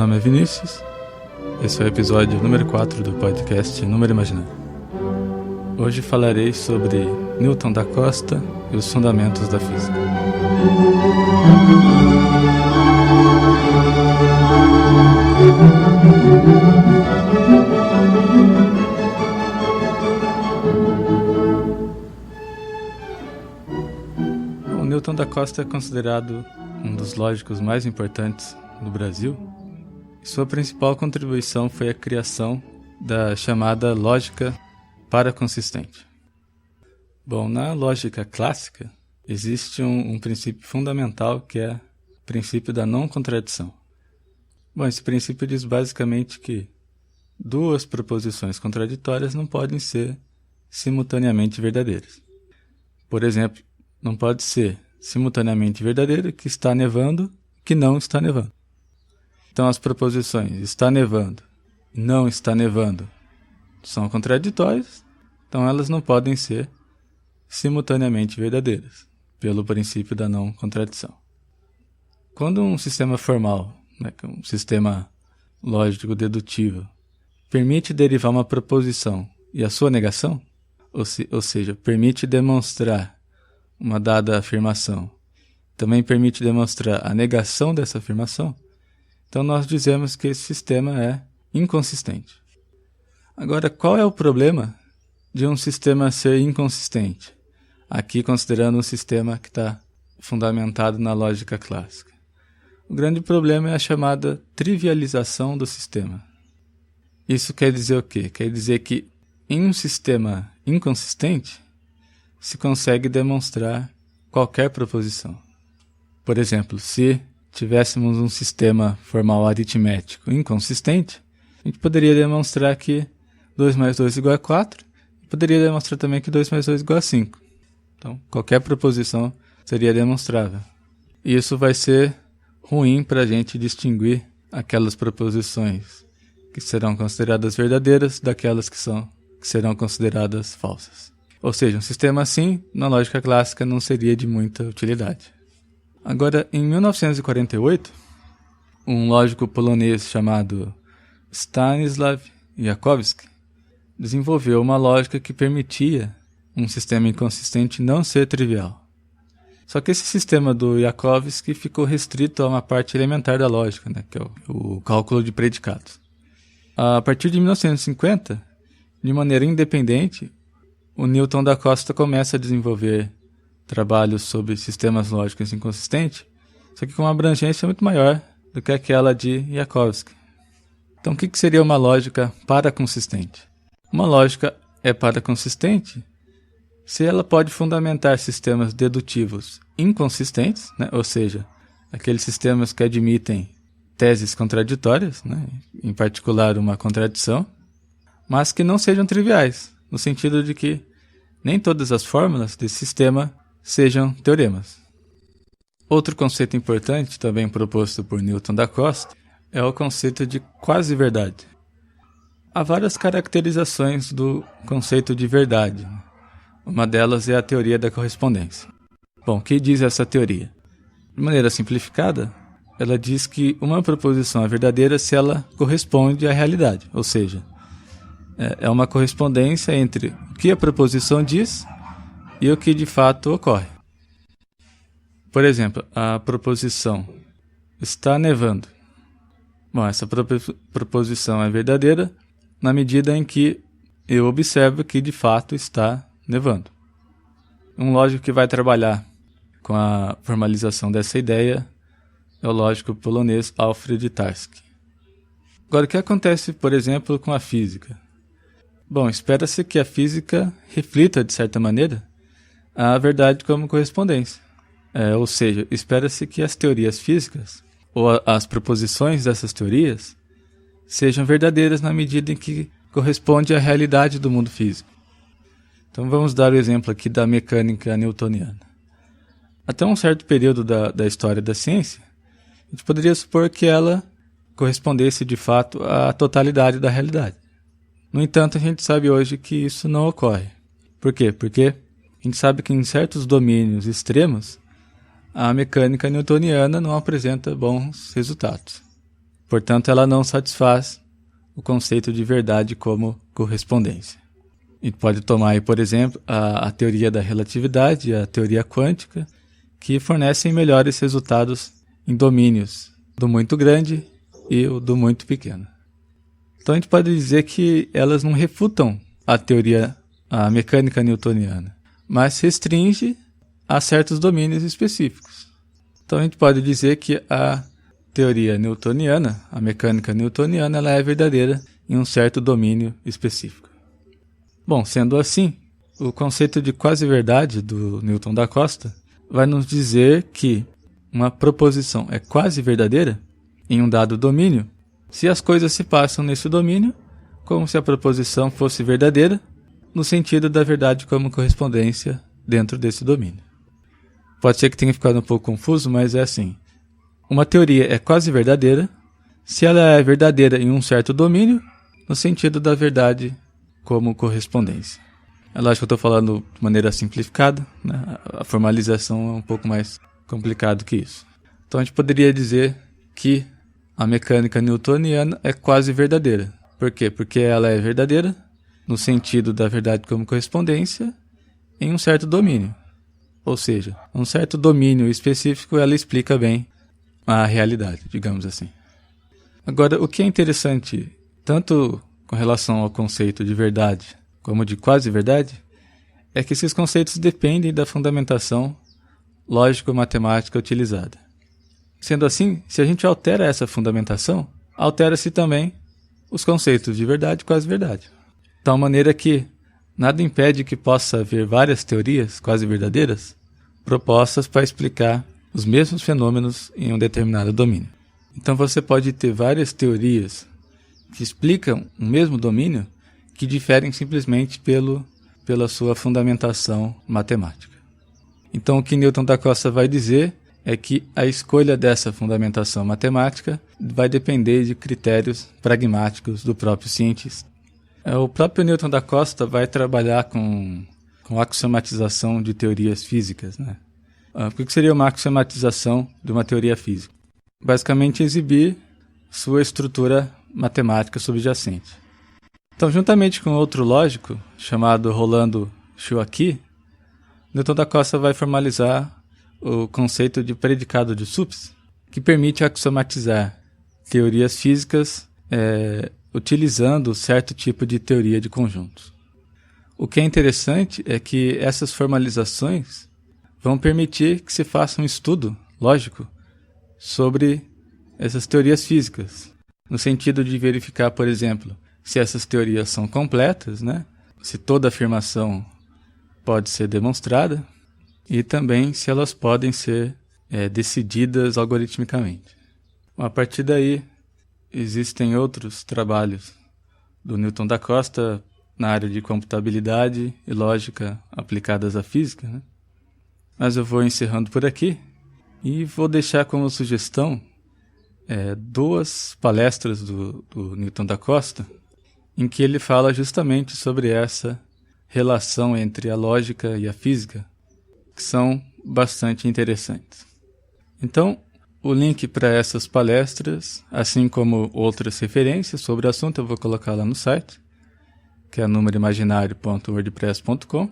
nome é Vinícius, esse é o episódio número 4 do podcast Número Imaginário. Hoje falarei sobre Newton da Costa e os fundamentos da física. O Newton da Costa é considerado um dos lógicos mais importantes no Brasil. Sua principal contribuição foi a criação da chamada lógica paraconsistente. Bom, na lógica clássica, existe um princípio fundamental que é o princípio da não contradição. Bom, esse princípio diz basicamente que duas proposições contraditórias não podem ser simultaneamente verdadeiras. Por exemplo, não pode ser simultaneamente verdadeiro que está nevando e que não está nevando. Então as proposições está nevando e não está nevando são contraditórias, então elas não podem ser simultaneamente verdadeiras, pelo princípio da não contradição. Quando um sistema formal, um sistema lógico dedutivo, permite derivar uma proposição e a sua negação, ou seja, permite demonstrar uma dada afirmação, também permite demonstrar a negação dessa afirmação, então nós dizemos que esse sistema é inconsistente. Agora, qual é o problema de um sistema ser inconsistente? Aqui considerando um sistema que está fundamentado na lógica clássica. O grande problema é a chamada trivialização do sistema. Isso quer dizer o quê? Quer dizer que em um sistema inconsistente se consegue demonstrar qualquer proposição. Por exemplo, se tivéssemos um sistema formal aritmético inconsistente, a gente poderia demonstrar que 2 mais 2 igual a 4 e poderia demonstrar também que 2 mais 2 igual a 5. Então, qualquer proposição seria demonstrável. E isso vai ser ruim para a gente distinguir aquelas proposições que serão consideradas verdadeiras daquelas que serão consideradas falsas. Ou seja, um sistema assim, na lógica clássica, não seria de muita utilidade. Agora, em 1948, um lógico polonês chamado Stanisław Jakowski desenvolveu uma lógica que permitia um sistema inconsistente não ser trivial. Só que esse sistema do Jakowski ficou restrito a uma parte elementar da lógica, que é o cálculo de predicados. A partir de 1950, de maneira independente, o Newton da Costa começa a desenvolver trabalhos sobre sistemas lógicos inconsistentes, só que com uma abrangência muito maior do que aquela de Jakowski. Então, o que seria uma lógica paraconsistente? Uma lógica é paraconsistente se ela pode fundamentar sistemas dedutivos inconsistentes, ou seja, aqueles sistemas que admitem teses contraditórias, em particular uma contradição, mas que não sejam triviais, no sentido de que nem todas as fórmulas desse sistema sejam teoremas. Outro conceito importante, também proposto por Newton da Costa, é o conceito de quasi-verdade. Há várias caracterizações do conceito de verdade. Uma delas é a teoria da correspondência. Bom, o que diz essa teoria? De maneira simplificada, ela diz que uma proposição é verdadeira se ela corresponde à realidade, ou seja, é uma correspondência entre o que a proposição diz e o que de fato ocorre. Por exemplo, a proposição está nevando. Bom, essa proposição é verdadeira na medida em que eu observo que de fato está nevando. Um lógico que vai trabalhar com a formalização dessa ideia é o lógico polonês Alfred Tarski. Agora, o que acontece, por exemplo, com a física? Bom, espera-se que a física reflita, de certa maneira, a verdade como correspondência. Ou seja, espera-se que as teorias físicas, ou as proposições dessas teorias, sejam verdadeiras na medida em que corresponde à realidade do mundo físico. Então vamos dar o exemplo aqui da mecânica newtoniana. Até um certo período da história da ciência, a gente poderia supor que ela correspondesse de fato à totalidade da realidade. No entanto, a gente sabe hoje que isso não ocorre. Por quê? Porque a gente sabe que em certos domínios extremos, a mecânica newtoniana não apresenta bons resultados. Portanto, ela não satisfaz o conceito de verdade como correspondência. A gente pode tomar aí, por exemplo, a teoria da relatividade e a teoria quântica, que fornecem melhores resultados em domínios do muito grande e o do muito pequeno. Então a gente pode dizer que elas não refutam a mecânica newtoniana, mas restringe a certos domínios específicos. Então a gente pode dizer que a teoria newtoniana, a mecânica newtoniana, ela é verdadeira em um certo domínio específico. Bom, sendo assim, o conceito de quasi-verdade do Newton da Costa vai nos dizer que uma proposição é quase verdadeira em um dado domínio se as coisas se passam nesse domínio como se a proposição fosse verdadeira no sentido da verdade como correspondência dentro desse domínio. Pode ser que tenha ficado um pouco confuso, mas é assim. Uma teoria é quase verdadeira se ela é verdadeira em um certo domínio no sentido da verdade como correspondência. É lógico que eu estou falando de maneira simplificada, né? A formalização é um pouco mais complicado que isso. Então a gente poderia dizer que a mecânica newtoniana é quase verdadeira. Por quê? Porque ela é verdadeira no sentido da verdade como correspondência em um certo domínio. Ou seja, um certo domínio específico ela explica bem a realidade, digamos assim. Agora, o que é interessante, tanto com relação ao conceito de verdade como de quase-verdade, é que esses conceitos dependem da fundamentação lógico-matemática utilizada. Sendo assim, se a gente altera essa fundamentação, altera-se também os conceitos de verdade e quase-verdade. De tal maneira que nada impede que possa haver várias teorias quase verdadeiras propostas para explicar os mesmos fenômenos em um determinado domínio. Então você pode ter várias teorias que explicam o mesmo domínio que diferem simplesmente pela sua fundamentação matemática. Então o que Newton da Costa vai dizer é que a escolha dessa fundamentação matemática vai depender de critérios pragmáticos do próprio cientista. O próprio Newton da Costa vai trabalhar com axiomatização de teorias físicas, né? O que seria uma axiomatização de uma teoria física? Basicamente exibir sua estrutura matemática subjacente. Então, juntamente com outro lógico, chamado Rolando Chouaki, Newton da Costa vai formalizar o conceito de predicado de Supes, que permite axiomatizar teorias físicas utilizando certo tipo de teoria de conjuntos. O que é interessante é que essas formalizações vão permitir que se faça um estudo lógico sobre essas teorias físicas, no sentido de verificar, por exemplo, se essas teorias são completas, né? Se toda afirmação pode ser demonstrada, e também se elas podem ser decididas algoritmicamente. A partir daí, existem outros trabalhos do Newton da Costa na área de computabilidade e lógica aplicadas à física, né? Mas eu vou encerrando por aqui e vou deixar como sugestão duas palestras do Newton da Costa, em que ele fala justamente sobre essa relação entre a lógica e a física, que são bastante interessantes. Então, o link para essas palestras, assim como outras referências sobre o assunto, eu vou colocar lá no site, que é numeroimaginário.wordpress.com.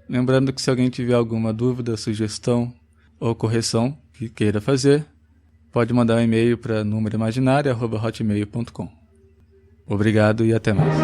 Lembrando que se alguém tiver alguma dúvida, sugestão ou correção que queira fazer, pode mandar um e-mail para numeroimaginário@hotmail.com. Obrigado e até mais.